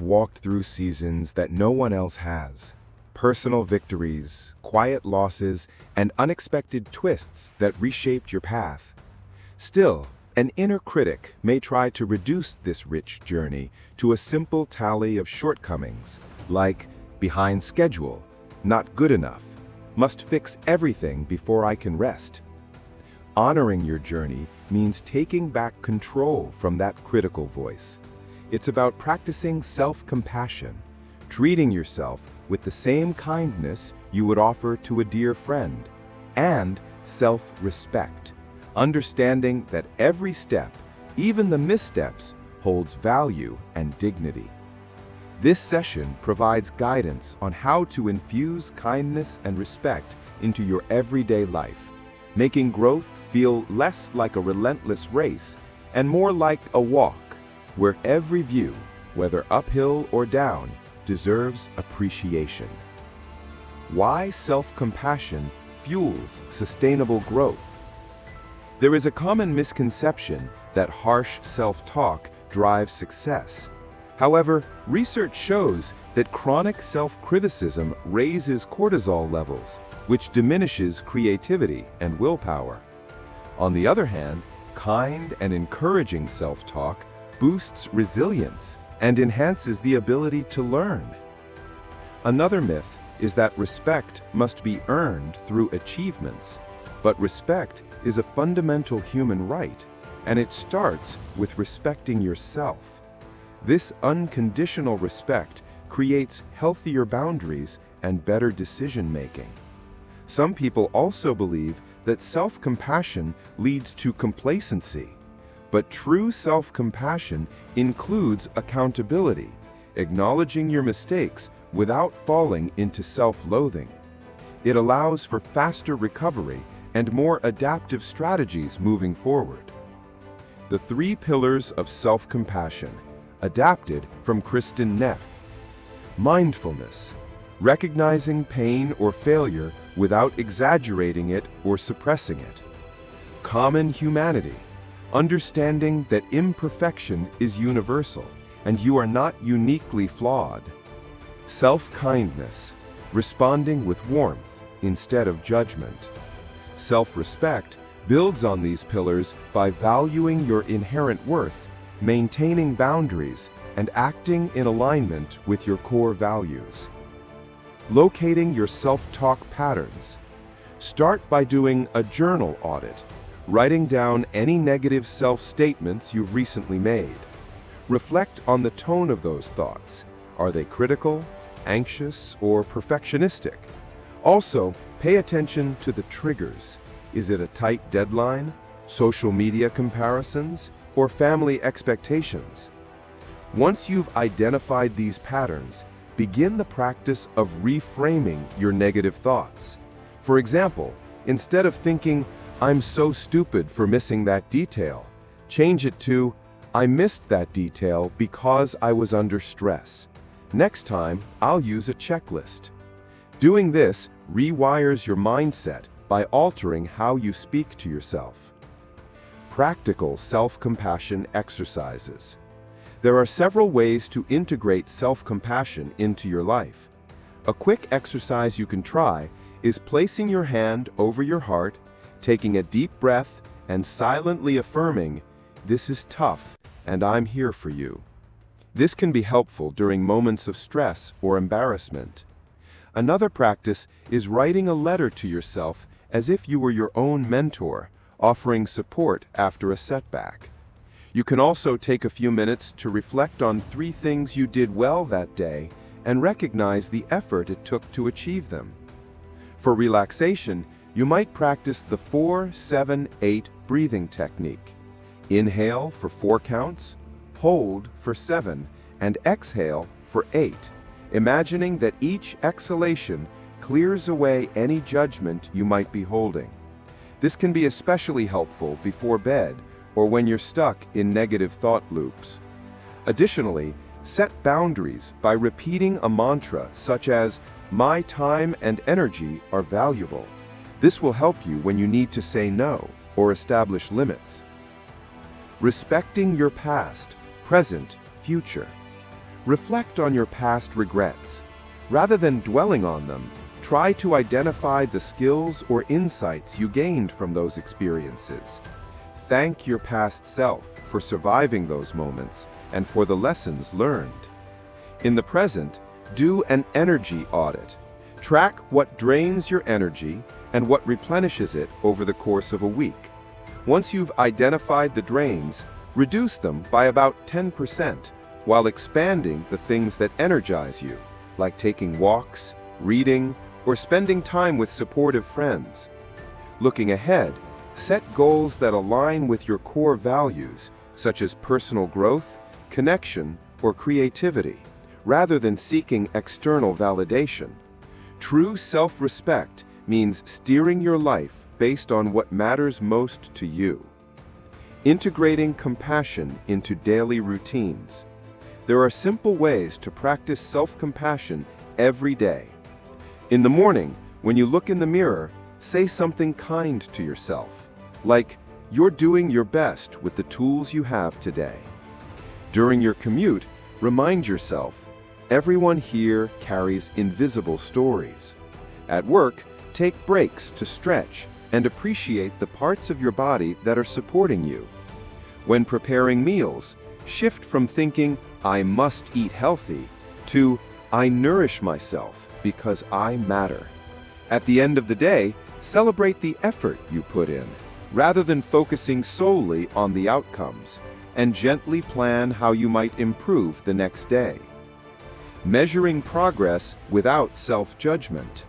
walked through seasons that no one else has. Personal victories, quiet losses, and unexpected twists that reshaped your path. Still, an inner critic may try to reduce this rich journey to a simple tally of shortcomings, like behind schedule, not good enough, must fix everything before I can rest. Honoring your journey means taking back control from that critical voice. It's about practicing self-compassion, treating yourself with the same kindness you would offer to a dear friend, and self-respect, understanding that every step, even the missteps, holds value and dignity. This session provides guidance on how to infuse kindness and respect into your everyday life, making growth feel less like a relentless race and more like a walk, where every view, whether uphill or down, deserves appreciation. Why self-compassion fuels sustainable growth? There is a common misconception that harsh self-talk drives success. However, research shows that chronic self-criticism raises cortisol levels, which diminishes creativity and willpower. On the other hand, kind and encouraging self-talk boosts resilience and enhances the ability to learn. Another myth is that respect must be earned through achievements, but respect is a fundamental human right, and it starts with respecting yourself. This unconditional respect creates healthier boundaries and better decision-making. Some people also believe that self-compassion leads to complacency, but true self-compassion includes accountability, acknowledging your mistakes without falling into self-loathing. It allows for faster recovery and more adaptive strategies moving forward. The 3 pillars of self-compassion, adapted from Kristen Neff. Mindfulness, recognizing pain or failure without exaggerating it or suppressing it. Common humanity, understanding that imperfection is universal and you are not uniquely flawed. Self-kindness, responding with warmth instead of judgment. Self-respect builds on these pillars by valuing your inherent worth, maintaining boundaries, and acting in alignment with your core values. Locating your self-talk patterns. Start by doing a journal audit, writing down any negative self-statements you've recently made. Reflect on the tone of those thoughts. Are they critical, anxious, or perfectionistic? Also, pay attention to the triggers. Is it a tight deadline, social media comparisons, or family expectations? Once you've identified these patterns, begin the practice of reframing your negative thoughts. For example, instead of thinking, "I'm so stupid for missing that detail," change it to, "I missed that detail because I was under stress. Next time, I'll use a checklist." Doing this rewires your mindset by altering how you speak to yourself. Practical self-compassion exercises. There are several ways to integrate self-compassion into your life. A quick exercise you can try is placing your hand over your heart, taking a deep breath, and silently affirming, "This is tough, and I'm here for you." This can be helpful during moments of stress or embarrassment. Another practice is writing a letter to yourself as if you were your own mentor, offering support after a setback. You can also take a few minutes to reflect on 3 things you did well that day and recognize the effort it took to achieve them. For relaxation, you might practice the 4-7-8 breathing technique. Inhale for 4 counts, hold for 7, and exhale for 8, imagining that each exhalation clears away any judgment you might be holding. This can be especially helpful before bed or when you're stuck in negative thought loops. Additionally, set boundaries by repeating a mantra such as, "My time and energy are valuable." This will help you when you need to say no or establish limits. Respecting your past, present, future. Reflect on your past regrets. Rather than dwelling on them, try to identify the skills or insights you gained from those experiences. Thank your past self for surviving those moments and for the lessons learned. In the present, do an energy audit. Track what drains your energy and what replenishes it over the course of a week. Once you've identified the drains, reduce them by about 10%, while expanding the things that energize you, like taking walks, reading, or spending time with supportive friends. Looking ahead, set goals that align with your core values, such as personal growth, connection, or creativity, rather than seeking external validation. True self-respect means steering your life based on what matters most to you. Integrating compassion into daily routines. There are simple ways to practice self-compassion every day. In the morning, when you look in the mirror, say something kind to yourself, like, "You're doing your best with the tools you have today." During your commute, remind yourself, "Everyone here carries invisible stories." At work, take breaks to stretch and appreciate the parts of your body that are supporting you. When preparing meals, shift from thinking, "I must eat healthy," to "I nourish myself because I matter." At the end of the day, celebrate the effort you put in, rather than focusing solely on the outcomes, and gently plan how you might improve the next day. Measuring progress without self-judgment.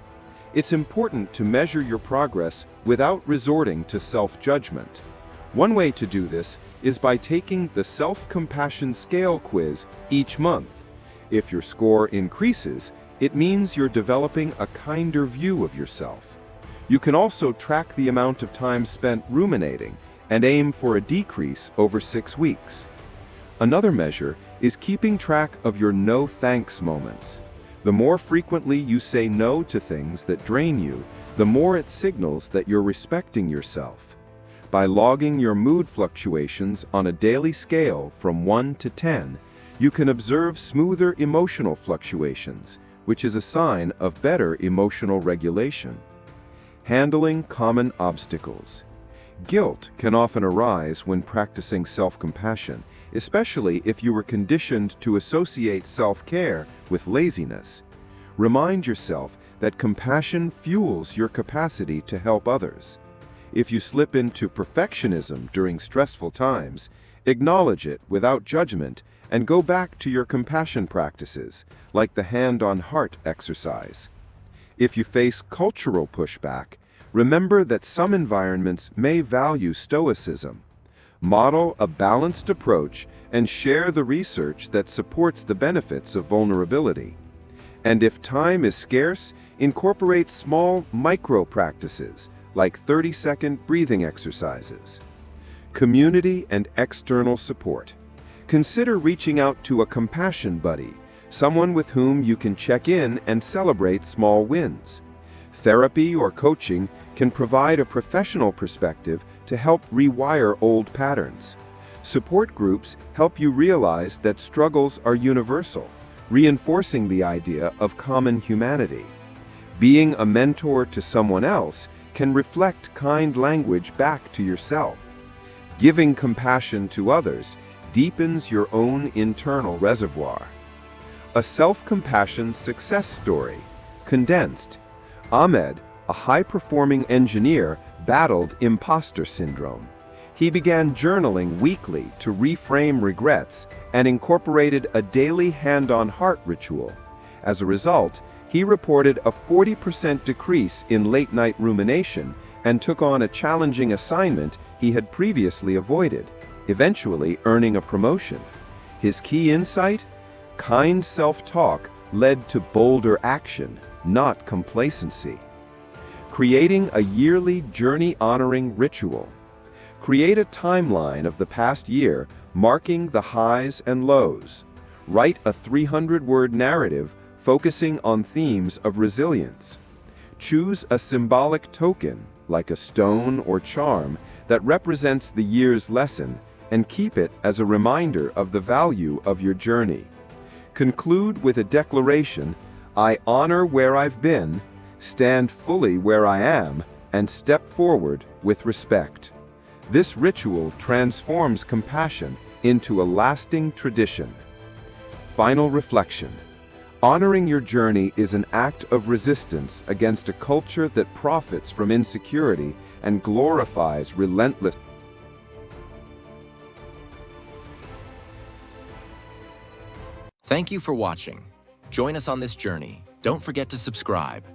It's important to measure your progress without resorting to self-judgment. One way to do this is by taking the self-compassion scale quiz each month. If your score increases, it means you're developing a kinder view of yourself. You can also track the amount of time spent ruminating and aim for a decrease over 6 weeks. Another measure is keeping track of your no thanks moments. The more frequently you say no to things that drain you, the more it signals that you're respecting yourself. By logging your mood fluctuations on a daily scale from 1 to 10, you can observe smoother emotional fluctuations, which is a sign of better emotional regulation. Handling common obstacles. Guilt can often arise when practicing self-compassion, especially if you were conditioned to associate self-care with laziness. Remind yourself that compassion fuels your capacity to help others. If you slip into perfectionism during stressful times, acknowledge it without judgment and go back to your compassion practices, like the hand-on-heart exercise. If you face cultural pushback, remember that some environments may value stoicism. Model a balanced approach and share the research that supports the benefits of vulnerability. And if time is scarce, incorporate small micro-practices like 30-second breathing exercises. Community and external support. Consider reaching out to a compassion buddy, someone with whom you can check in and celebrate small wins. Therapy or coaching can provide a professional perspective to help rewire old patterns. Support groups help you realize that struggles are universal, reinforcing the idea of common humanity. Being a mentor to someone else can reflect kind language back to yourself. Giving compassion to others deepens your own internal reservoir. A self-compassion success story. Condensed. Ahmed, a high-performing engineer, battled imposter syndrome. He began journaling weekly to reframe regrets and incorporated a daily hand-on-heart ritual. As a result, he reported a 40% decrease in late-night rumination and took on a challenging assignment he had previously avoided, eventually earning a promotion. His key insight? Kind self-talk led to bolder action, not complacency. Creating a yearly journey-honoring ritual. Create a timeline of the past year, marking the highs and lows. Write a 300-word narrative focusing on themes of resilience. Choose a symbolic token, like a stone or charm, that represents the year's lesson, and keep it as a reminder of the value of your journey. Conclude with a declaration: I honor where I've been, stand fully where I am, and step forward with respect. This ritual transforms compassion into a lasting tradition. Final reflection. Honoring your journey is an act of resistance against a culture that profits from insecurity and glorifies relentless. Thank you for watching. Join us on this journey. Don't forget to subscribe.